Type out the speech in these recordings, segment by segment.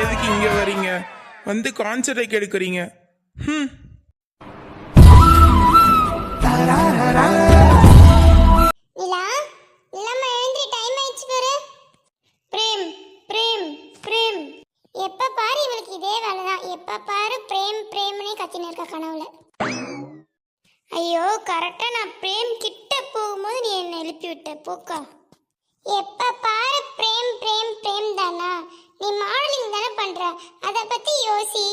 எதுக்கு இங்க வரீங்க? வந்து கான்சென்ட்ரேட் எடுக்கிறீங்க. நிலா நிலாமா எழுந்திரி, டைம் ஆயிடுச்சு பாரு. பிரேம் பிரேம் பிரேம், எப்ப பாரு இவளுக்கு இதே வேலைதான். எப்ப பாரு பிரேம் பிரேம்னே கத்தின்னு இருக்க கனவுல. ஐயோ, கரெக்டா நான் பிரேம் கிட்ட போகும்போது நீ என்ன எழுப்பி விட்ட போக்கா. எப்ப பாரு பிரேம் பிரேம் பிரேம் தானா? நீ மாடலிங் தானே பண்ற, அத பத்தி யோசி.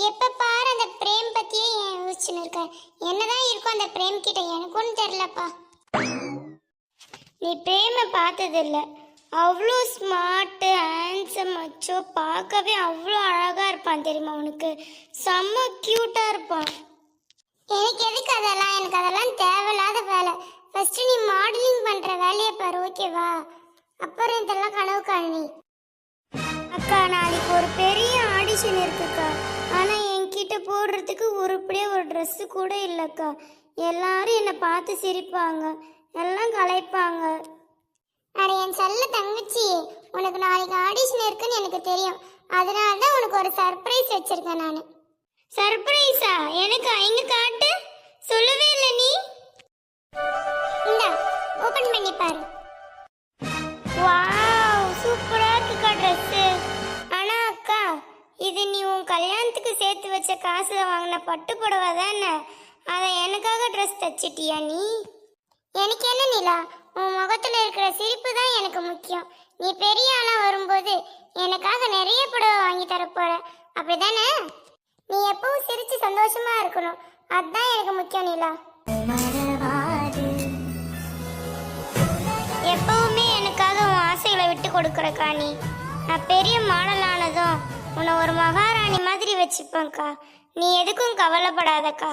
எப்ப பாரு அந்த பிரேம் பத்தியே ஏன் யோசிச்சுன்னு இருக்க? என்னதான் இருக்கும் அந்த பிரேம் கிட்ட எனக்கும் தெரியலப்பா. நீ பிரேமை பார்த்ததில்ல, அவ்வளோ ஸ்மார்ட்டு ஹேண்ட்ஸம் அச்சோ, பார்க்கவே அவ்வளோ அழகாக இருப்பான் தெரியுமா உனக்கு? செம்ம க்யூட்டாக இருப்பான். எனக்கு எதுக்கு அதெல்லாம்? எனக்கு அதெல்லாம் தேவையில்லாத வேலை. ஃபர்ஸ்ட் நீ மாடலிங் பண்ணுற வேலையை பாரு, ஓகேவா? அப்புறம் இதெல்லாம் கனவு காணி. அக்கா, நாளைக்கு ஒரு பெரிய ஆடிஷன் இருக்குக்கா. ஆனால் என்கிட்ட போடுறதுக்கு உருப்படியே ஒரு ட்ரெஸ்ஸு கூட இல்லைக்கா. எல்லாரும் என்னை பார்த்து சிரிப்பாங்க, எல்லாம் கலைப்பாங்க. அட என் செல்ல தங்கச்சி, உனக்கு நாளைக்கு ஆடிஷன் இருக்குன்னு எனக்கு தெரியும். அதனால தான் உனக்கு ஒரு சர்ப்ரைஸ் வச்சிருக்கேன் நான். சர்ப்ரைஸா? எனக்கு எங்க காட்டு, சொல்லவே இல்லை நீ. இந்த ஓபன் பண்ணி பாரு. வாவ், சூப்பரா இருக்குக்கா ட்ரெஸ். ஆனா அக்கா, இது நீ உன் கல்யாணத்துக்கு சேர்த்து வச்ச காசுல வாங்கின பட்டு புடவை தானே? அதை எனக்காக ட்ரெஸ் தச்சிட்டியா நீ? எனக்கு என்ன நிலா, உன் முகத்துல இருக்கிற சிரிப்பு தான் எனக்கு முக்கியம். நீ பெரிய ஆளா வரும்போது எனக்காக நிறைய புடவை வாங்கி தரப்போற, அப்படிதானே? நீ எப்பவும் சிரிச்சு சந்தோஷமா இருக்கணும், அதுதான் எனக்கு முக்கியம் நிலா. எப்பவுமே எனக்காக உன் ஆசைகளை விட்டு கொடுக்குறக்கா நீ. நான் பெரிய மாடல் ஆனதும் உன்னை ஒரு மகாராணி மாதிரி வச்சுப்பேன்க்கா. நீ எதுக்கும் கவலைப்படாதக்கா.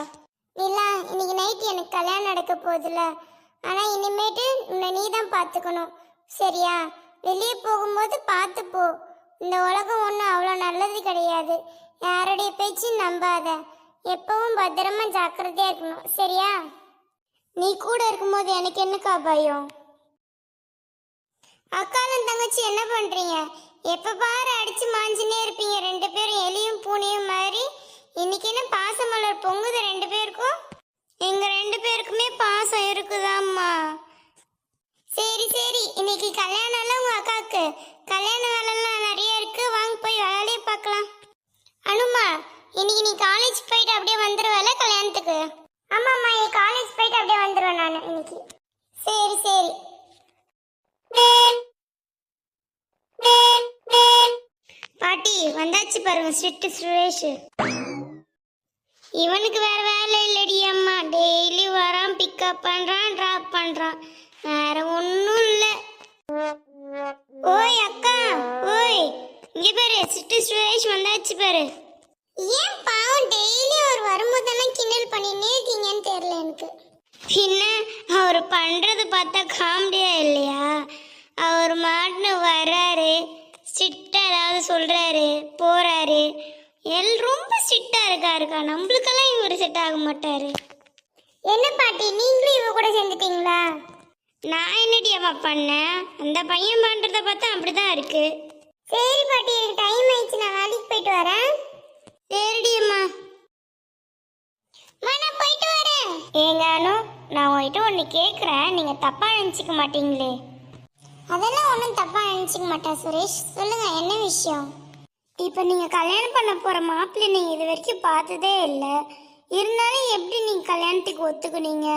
நிலா, இன்னைக்கு நைட் எனக்கு கல்யாணம் நடக்க போகுதுல, ஆனால் இனிமேட்டு உன்னை நீ தான் பார்த்துக்கணும், சரியா? வெளியே போகும்போது பார்த்து போ. இந்த உலகம் ஒன்றும் அவ்வளோ நல்லது கிடையாது. யாருடைய பேச்சும் நம்பாத. எப்பவும் பத்திரமா ஜாக்கிரதையா இருக்கணும், சரியா? நீ கூட இருக்கும்போது எனக்கு என்னக்கா பயம்? அக்காலும் தங்கச்சி என்ன பண்றீங்க? எப்ப பாரு அடிச்சு மாஞ்சினே இருப்பீங்க ரெண்டு பேரும், எலியும் பூனையும் மாதிரி. இன்னைக்கு என்ன பாசமலர் பொங்குது ரெண்டு பேருக்கும்? எங்க ரெண்டு பேருக்குமே பாசம் இருக்குதாம்மா. சரி சரி, இன்னைக்கு கல்யாணம் எல்லாம் உங்க அக்காவுக்கு. கல்யாண வேலைலாம் நிறைய இருக்கு, வாங்க போய் வேலையை பார்க்கலாம். அனுமா, இன்னைக்கு நீ காலேஜ் போயிட்டு அப்படியே வந்துருவல கல்யாணத்துக்கு? ஆமாம்மா, காலேஜ் போயிட்டு அப்படியே வந்துருவேன் நான் இன்னைக்கு. சரி சரி. பாட்டி வந்தாச்சு பாருங்க, ஸ்ட்ரிக்ட் சுரேஷ். இவனுக்கு வேற வேலை இல்லடி அம்மா. டெய்லி வரான், பிக்கப் பண்றான், டிராப் பண்றான், வேற ஒன்னும் இல்ல. ஓய் அக்கா, ஓய் இங்க பாரு, சிட்டு சுரேஷ் வந்தாச்சு பாரு. ஏன் பாவம் டெய்லி அவர் வரும்போதெல்லாம் கிண்டல் பண்ணினே இருக்கீங்கன்னு தெரியல எனக்கு. பின்ன அவர் பண்றது பார்த்தா காமெடியா இல்லையா? அவர் மாட்டுன்னு வர்றாரு, ஸ்ட்ரிக்டா ஏதாவது சொல்றாரு, போறாரு. ரொம்ப ஸ்ட்ரிக்டா இருக்காருக்கா. நம்மளுக்கெல்லாம் இவர் செட் ஆக மாட்டாரு. என்ன பாட்டி, நீங்களும் இவ கூட சேர்ந்துட்டீங்களா? நான் என்னடி அம்மா பண்ணேன்? அந்த பையன் பண்றத பார்த்தா அப்படிதான் இருக்கு. சரி பாட்டி, எனக்கு டைம் ஆயிடுச்சு, நான் வேலைக்கு போயிட்டு வரேன். சரிடி அம்மா. நான் போயிட்டு வரேன். ஏங்க அனு, நான் உங்ககிட்ட ஒன்று கேட்குறேன், நீங்க தப்பா நினைச்சுக்க மாட்டீங்களே? அதெல்லாம் ஒன்றும் தப்பா நினைச்சுக்க மாட்டா சுரேஷ், சொல்லுங்க என்ன விஷயம்? இப்போ நீங்கள் கல்யாணம் பண்ண போகிற மாப்பிள்ளை நீங்கள் இது வரைக்கும் பார்த்ததே இல்லை. இருந்தாலும் எப்படி நீங்கள் கல்யாணத்துக்கு ஒத்துக்குனீங்க?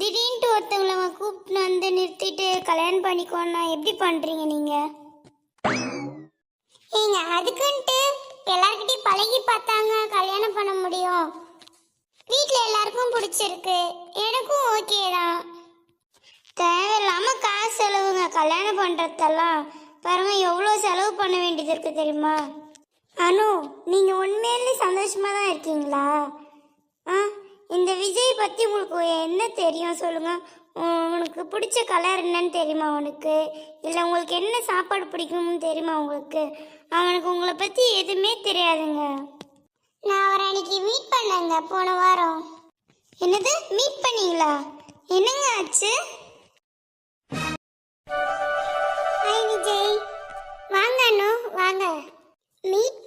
திடீர்னு ஒருத்தவங்களை கூப்பிட்டு வந்து நிறுத்திட்டு கல்யாணம் பண்ணிக்கோன்னா எப்படி பண்ணுறீங்க நீங்கள்? ஏங்க அதுக்குன்ட்டு எல்லார்கிட்டையும் பழகி பார்த்தாங்க கல்யாணம் பண்ண முடியும். வீட்டில் எல்லாருக்கும் பிடிச்சிருக்கு, எனக்கும் ஓகே தான். தேவையில்லாமல் காசு செலவுங்க கல்யாணம் பண்ணுறதெல்லாம். பாருங்க எவ்வளோ செலவு பண்ண வேண்டியது இருக்கு தெரியுமா? அனு, நீங்கள் உண்மையிலே சந்தோஷமாக தான் இருக்கீங்களா? இந்த விஜய் பற்றி உங்களுக்கு என்ன தெரியும் சொல்லுங்கள். உனக்கு பிடிச்ச கலர் என்னன்னு தெரியுமா உனக்கு? இல்லை உங்களுக்கு என்ன சாப்பாடு பிடிக்கும்னு தெரியுமா உங்களுக்கு? அவனுக்கு உங்களை பற்றி எதுவுமே தெரியாதுங்க. நான் அவரை அன்னைக்கு மீட் பண்ணேங்க போன வாரம். என்னது மீட் பண்ணீங்களா? என்னங்க ஆச்சு? ஹாய் விஜய், வாங்க அனு வாங்க. மீட்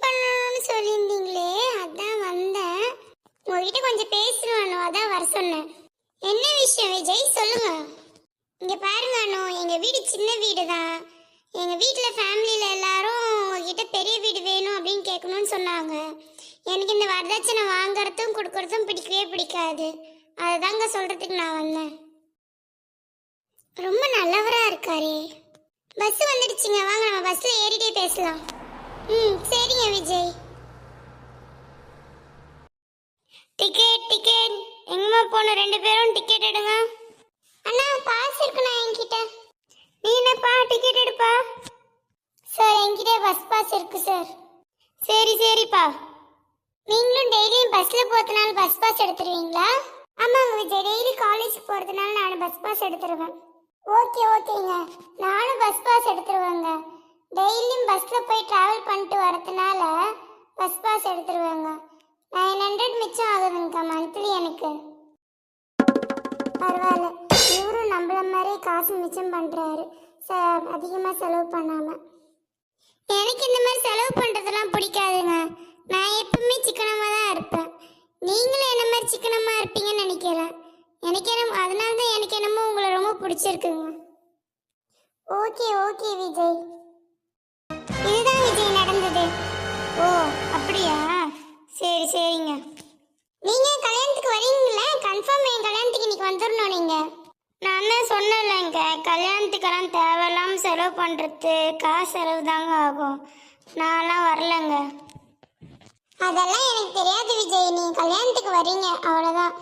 கொஞ்சம் பேசணும் அதான் வர சொன்னேன். என்ன விஷயம் விஜய், சொல்லுங்க. இங்க பாருங்க அனு, எங்க வீடு சின்ன வீடு தான். எங்க வீட்டுல ஃபேமிலியில எல்லாரும் உங்ககிட்ட பெரிய வீடு வேணும் அப்படின்னு கேட்கணும்னு சொன்னாங்க. எனக்கு இந்த வரதட்சணை வாங்குறதும் கொடுக்கறதும் பிடிக்கவே பிடிக்காது. அதுதாங்க சொல்றதுக்கு நான் வந்தேன். ரொம்ப நல்லவரா இருக்காரே. பஸ் வந்துடுச்சுங்க, வாங்க நம்ம பஸ்ல ஏறிட்டே பேசலாம். சரிங்க விஜய். டிக்கெட் டிக்கெட் எங்கம்மா போன 2 பேரும் டிக்கெட் எடுங்க. அண்ணா பாஸ் இருக்குண்ணா என்கிட்ட. நீ என்னப்பா டிக்கெட் எடுப்பா? சார் என்கிட்ட பஸ் பாஸ் இருக்கு சார். சரி சரிப்பா. நீங்களும் டெய்லியும் பஸ்ல போறதுனால பஸ் பாஸ் எடுத்துருவீங்களா? ஆமாங்க விஜய், டெய்லி காலேஜ் போறதுனால நான் பஸ் பாஸ் எடுத்துருவேன். ஓகேங்க, நானும் பஸ் பாஸ் எடுத்துருவேங்க. டெய்லியும் பஸ்ல போய் டிராவல் பண்ணிட்டு வரதுனால பஸ் பாஸ் எடுத்துருவேங்க. 900 மிச்சம் ஆகுதுங்கக்கா மந்த்லி எனக்கு. பரவாயில்ல, இவரும் நம்மள மாதிரி காசு மிச்சம் பண்றாரு, அதிகமா செலவு பண்ணாம. எனக்கு இந்த மாதிரி செலவு பண்றதெல்லாம் பிடிக்காதுங்க. நான் எப்பவுமே சிக்கனமா தான் இருப்பேன். நீங்களும் என்ன மாதிரி சிக்கனமா இருப்பீங்கன்னு நினைக்கிறேன். அதனால தான் எனக்கு என்னமோ உங்களை ரொம்ப பிடிச்சிருக்குங்க. ஓகே விஜய். இதுதான் விஜய் நடந்தது. ஓ அப்படியா, சரிங்க. நீங்க கல்யாணத்துக்கு வரீங்களா? கன்ஃபார்ம் என் கல்யாணத்துக்கு இன்னைக்கு வந்துடணும். நீங்க நான் தான் சொன்னேன்லங்க, கல்யாணத்துக்கெல்லாம் தேவையில்லாம செலவு பண்றது காசு செலவு தாங்க ஆகும். நான்லாம் வரலங்க. அதெல்லாம் எனக்கு தெரியாது விஜய், நீ கல்யாணத்துக்கு வரீங்க அவ்வளோதான்.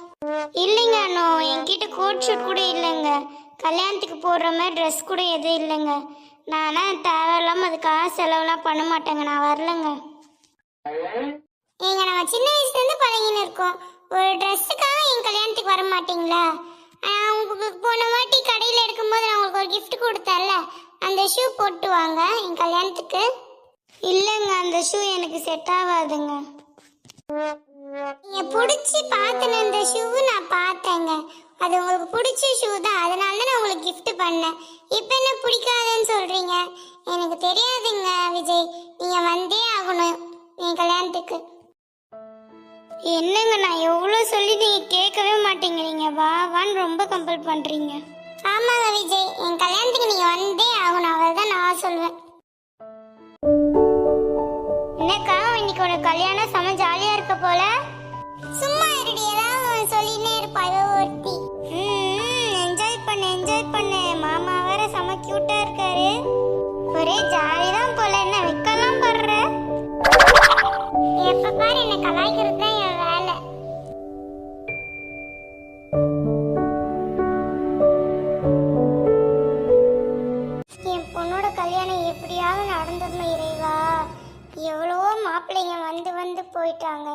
இல்லைங்க அண்ணோ, என்கிட்ட கோட் ஷூட் கூட இல்லைங்க. கல்யாணத்துக்கு போடுற மாதிரி ட்ரெஸ் கூட எதுவும் இல்லைங்க. நான்லாம் தேவையில்லாமல் அது காசு செலவுலாம் பண்ண மாட்டேங்க. நான் வரலங்க. ஏங்க நம்ம சின்ன வயசுலேருந்து பழகின்னு இருக்கோம். ஒரு ட்ரெஸ்ஸுக்காக என் கல்யாணத்துக்கு வர மாட்டீங்களா? உங்களுக்கு போன வாட்டி கடையில் எடுக்கும்போது நான் உங்களுக்கு ஒரு கிஃப்ட் கொடுத்தேன்ல, அந்த ஷூ போட்டு வாங்க என் கல்யாணத்துக்கு. இல்லைங்க, அந்த ஷூ எனக்கு செட் ஆகாதுங்க. நீங்க பிடிச்சி பார்த்தன இந்த ஷூவை நான் பார்த்தேங்க. அது உங்களுக்கு பிடிச்ச ஷூ தான், அதனால தான் நான் உங்களுக்கு கிஃப்ட் பண்ணேன். இப்போ என்ன பிடிக்காதுன்னு சொல்றீங்க? எனக்கு தெரியாதுங்க விஜய், நீங்க வந்தே ஆகணும் என் கல்யாணத்துக்கு. என்னங்க நான் எவ்வளோ சொல்லி நீங்க கேட்கவே மாட்டேங்கிறீங்க. வான்னு ரொம்ப கம்பல் பண்றீங்க. ஆமாங்க விஜய், என் கல்யாணத்துக்கு நீங்க வந்தே ஆகணும், அவ்வளவுதான் நான் சொல்வேன். என்னக்கா இன்னைக்கு உனக்கு கல்யாணம் செம ஜாலியா இருக்க போல? சும்மா இருடி, ஏதாவது சொல்லினே இருப்பா ஒருத்தி. என்ஜாய் பண்ணு. மாமா வேற செம கியூட்டா இருக்காரு. ஒரே ஜாலி தான் போல. என்ன வைக்கலாம் படுற? எப்ப பாரு என்ன கலாய்க்கிறது தான் என் வேலை. என் பொண்ணோட கல்யாணம் எப்படியாவது நடந்துடணும் இறைவா. எவ்வளவோ மாப்பிள்ளைங்க வந்து போயிட்டாங்க.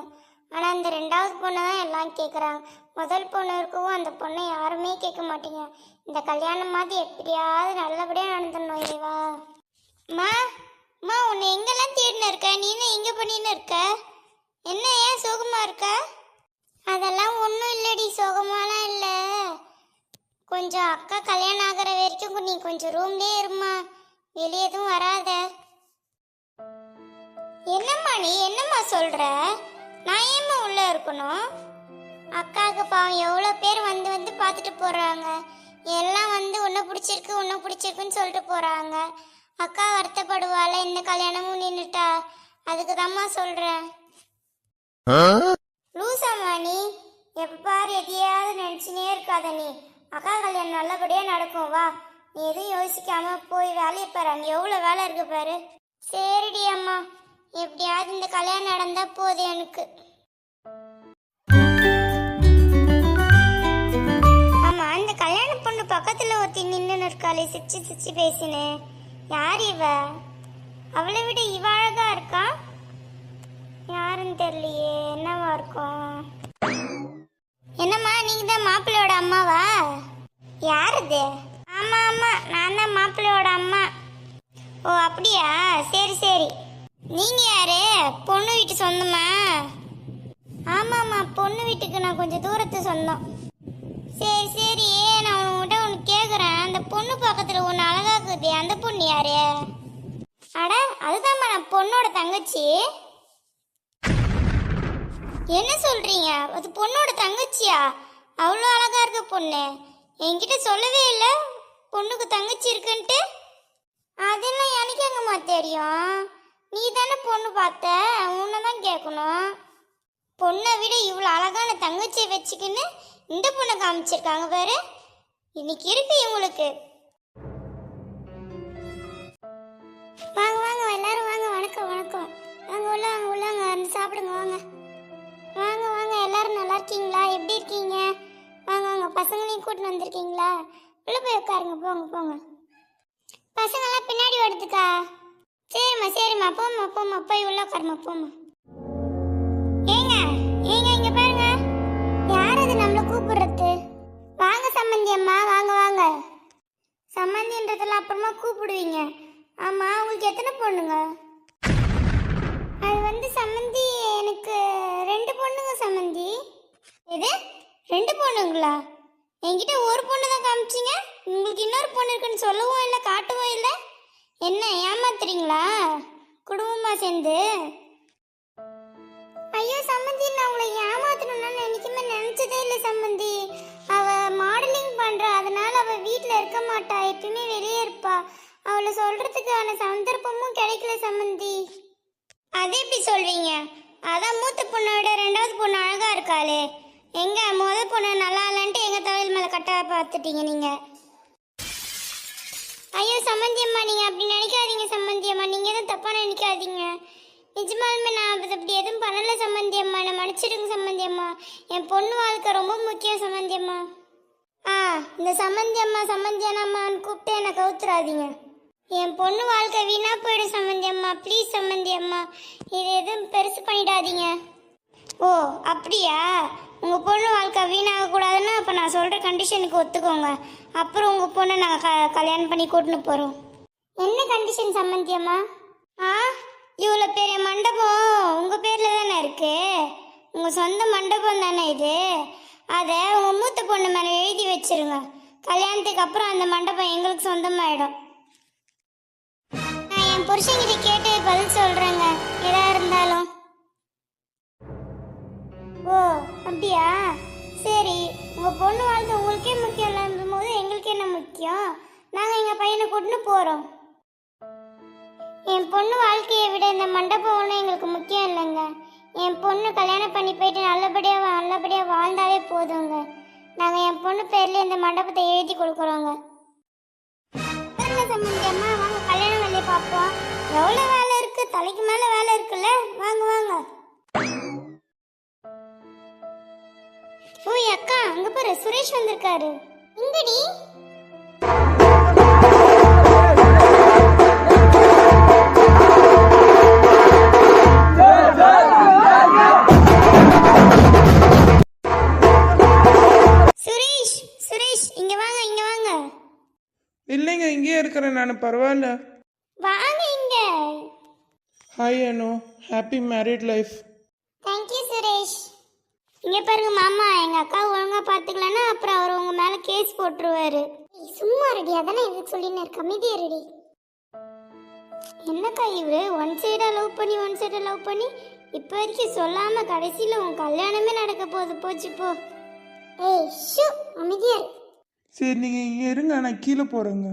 ஆனால் அந்த 2வது பொண்ணை தான் எல்லாம் கேட்குறாங்க. முதல் பொண்ணு இருக்கவும் அந்த பொண்ணை யாருமே கேட்க மாட்டீங்க. இந்த கல்யாணம் மாதிரி எப்படியாவது நல்லபடியாக நடந்துடணும் இறைவா. அம்மா உன்னை எங்கெல்லாம் தேடின்னு இருக்க? நீனு எங்கே பண்ணின்னு இருக்க? என்ன ஏன் சோகமா இருக்க? அதெல்லாம் ஒன்றும் இல்லடி, சோகமாலாம் இல்லை. கொஞ்சம் அக்கா கல்யாணம் ஆகிற வரைக்கும் நீ கொஞ்சம் ரூம்லேயே இருமா, வெளியே எதுவும் வராத. என்னம்மா நீ என்னம்மா சொல்ற? நான் ஏம்மா உள்ள இருக்கணும்? அக்காவுக்கு பாவம் எவ்வளோ பேர் வந்து பார்த்துட்டு போறாங்க. எல்லாம் உன்னை பிடிச்சிருக்குன்னு சொல்லிட்டு போறாங்க. அக்கா வருத்தப்படுவாள இந்த கல்யாணமும் நின்றுட்டா. அதுக்கு தான்மா சொல்றேன். லூசாம்மா நீ, எப்ப பாரு எதையாவது நினைச்சுனே இருக்காத நீ. அக்கா கல்யாணம் நல்லபடியா நடக்கும், வா. நீ எதுவும் யோசிக்காம போய் வேலையை பாரு, அங்க எவ்வளவு வேலை இருக்கு பாரு. சரிடி அம்மா, எப்படியாவது இந்த கல்யாணம் நடந்தா போதும் எனக்கு. ஆமா, அந்த கல்யாண பொண்ணு பக்கத்துல ஒருத்தி நின்னு இருக்காளே, சிரிச்சு பேசினேன். யார் இவ? அவளை விட இவ அழகா இருக்கா. யாருன்னு தெரியலையே, என்னவா இருக்கும்? என்னம்மா நீங்க தான் மாப்பிள்ளையோட அம்மாவா? யாருது? ஆமா நான் தான் மாப்பிள்ளையோட அம்மா. ஓ அப்படியா, சரி. நீங்க யாரு? பொண்ணு வீட்டு சொந்தமா? ஆமாம்மா, பொண்ணு வீட்டுக்கு நான் கொஞ்சம் தூரத்து சொந்தம். சரி, நான் உன்கிட்ட ஒன்று கேட்குறேன். அந்த பொண்ணு பக்கத்தில் ஒன்று அழகாக்குது, அந்த பொண்ணு யாரு? அட அதுதான்மா நான் பொண்ணோட தங்கச்சி. என்ன சொல்றீங்க? அது பொண்ணோட தங்கச்சியா? அவ்வளோ அழகா இருக்க பொண்ணு என்கிட்ட சொல்லவே இல்லை பொண்ணுக்கு தங்கச்சி இருக்குன்ட்டு. அதெல்லாம் எனக்கு எங்கம்மா தெரியும்? நீ தானே பொண்ணு பார்த்த, உன்னை தான் கேட்கணும். பொண்ணை விட இவ்வளோ அழகான தங்கச்சியை வச்சுக்கின்னு இந்த பொண்ணை காமிச்சிருக்காங்க பாரு. இன்னைக்கு இருக்கு இவங்களுக்கு. வாங்க வாங்க எல்லாரும் வாங்க. வணக்கம் வணக்கம். வாங்க உள்ள வாங்க உள்ள வாங்க வந்து சாப்பிடுங்க வாங்க. வாங்க வாங்க எல்லாரும் நல்லா இருக்கீங்களா? எப்படி இருக்கீங்க? வாங்க வாங்க பசங்களையும் கூட்டின்னு வந்திருக்கீங்களா? உள்ள போய் உட்காருங்க. போங்க போங்க. பசங்களாம் பின்னாடி வருதுக்கா. சரிம்மா சரிம்மா போம்மா போம்மா போய் உள்ள உட்காருமா போம்மா. ஏங்க ஏங்க இங்க பாருங்க. யார் அது நம்மளை கூப்பிடுறது? வாங்க சம்மந்தி அம்மா வாங்க வாங்க. சம்மந்தின்றதெல்லாம் அப்புறமா கூப்பிடுவீங்க. ஆமா உங்களுக்கு எத்தனை பொண்ணுங்க? அது வந்து சம்மந்தி எனக்கு 2 பொண்ணுங்க சம்மந்தி. எது 2 பொண்ணுங்களா? என்கிட்ட ஒரு பொண்ணு தான் காமிச்சிங்க. உங்களுக்கு இன்னொரு பொண்ணு இருக்குன்னு சொல்லவும் இல்லை காட்டவும் இல்லை. என்ன ஏமாத்துறீங்களா குடும்பமா சேர்ந்து? ஐயோ சம்மந்தி நான் உங்களை ஏமாத்தணும்னா என்னைக்குமே நினைச்சதே இல்லை சம்மந்தி. அவ மாடலிங் பண்றா, அதனால அவ வீட்டில் இருக்க மாட்டா, எப்பயுமே வெளியே இருப்பா. அவளை சொல்றதுக்கான சந்தர்ப்பமும் கிடைக்கல சம்மந்தி. அது எப்படி சொல்வீங்க? அதான் மூத்த பொண்ணோட 2வது பொண்ணு அழகா இருக்காளே. எங்க முதல் பொண்ணு நல்லா இல்லைன்ட்டு எங்க தலையில் மேல கட்ட பார்த்துட்டீங்க நீங்க. ஐயோ சம்மந்தி அம்மா நீங்க அப்படி நினைக்காதீங்க சம்மந்தி அம்மா. நீங்க எதுவும் தப்பா நினைக்காதீங்க. நிஜமாலுமே நான் அப்படி எதுவும் பண்ணல சம்மந்தி அம்மா. நான் மன்னிச்சிடுங்க சம்மந்தி அம்மா. என் பொண்ணு வாழ்க்கை ரொம்ப முக்கியம் சம்மந்தி அம்மா. இந்த சம்மந்தி அம்மா சம்மந்தி அம்மான்னு கூப்பிட்டு என்னை கவுத்துறாதீங்க. என் பொண்ணு வாழ்க்கை வீணா போயிடும் சம்மந்தி அம்மா. ப்ளீஸ் சம்மந்தி அம்மா இது எதுவும் பெருசு பண்ணிடாதீங்க. ஓ அப்படியா? உங்கள் பொண்ணு வாழ்க்கை வீணாக கூடாதுன்னா அப்போ நான் சொல்கிற கண்டிஷனுக்கு ஒத்துக்கோங்க. அப்புறம் உங்கள் பொண்ணை நாங்கள் கல்யாணம் பண்ணி கூட்டின்னு போகிறோம். என்ன கண்டிஷன் சம்மந்தி அம்மா? இவ்வளோ பெரிய மண்டபம் உங்கள் பேரில் தானே இருக்கு. உங்கள் சொந்த மண்டபம் தானே இது. அதை உங்கள் மூத்த பொண்ணு மேலே எழுதி வச்சிருங்க. கல்யாணத்துக்கு அப்புறம் அந்த மண்டபம் எங்களுக்கு சொந்தமாயிடும். நான் என் புருஷங்கிட்ட கேட்டு பதில் சொல்கிறேங்க எதா இருந்தாலும். ஓ அப்படியா? சரி உங்கள் பொண்ணு வாழ்க்கை உங்களுக்கே முக்கியம் இல்லைன்னும் போது எங்களுக்கு என்ன முக்கியம்? நாங்கள் எங்கள் பையனை கூட்டின்னு போகிறோம். என் பொண்ணு வாழ்க்கையை விட இந்த மண்டபம் ஒன்றும் எங்களுக்கு முக்கியம் இல்லைங்க. என் பொண்ணு கல்யாணம் பண்ணி போயிட்டு நல்லபடியாக வாழ்ந்தாலே போதுங்க. நாங்கள் என் பொண்ணு பேரில் இந்த மண்டபத்தை எழுதி கொடுக்குறோங்க. சம்மந்தி அம்மா வாங்க கல்யாண வேலையை பார்ப்போம். எவ்வளோ வேலை இருக்கு, தலைக்கு மேலே வேலை இருக்குல்ல. வாங்க வாங்க. ஓய் அக்கா அங்க பாரு சுரேஷ் வந்திருக்காரு. இங்கடி சுரேஷ் சுரேஷ் இங்க வாங்க இங்க வாங்க. இல்லைங்க இங்கேயே இருக்கிறேன் நான், பரவாயில்ல. வாங்க இங்க. Hi Anu, happy married life. Thank you Suresh. இங்க பாருங்க மாமா, எங்க அக்கா ஒழுங்கா பாத்துக்கலன்னா அப்புறம் அவர் உங்க மேல கேஸ் போட்டுருவாரு. சும்மா ரெடி அதானே இதுக்கு சொல்லின்னு இருக்க. அமைதியா ரெடி. என்னக்கா இவரு ஒன் சைடா லவ் பண்ணி இப்ப வரைக்கும் சொல்லாம கடைசியில உன் கல்யாணமே நடக்க போகுது. போச்சு போ. ஏய் ஷூ அமைதியா. சரி நீங்கள் இங்கே இருங்க, நான் கீழே போகிறேங்க.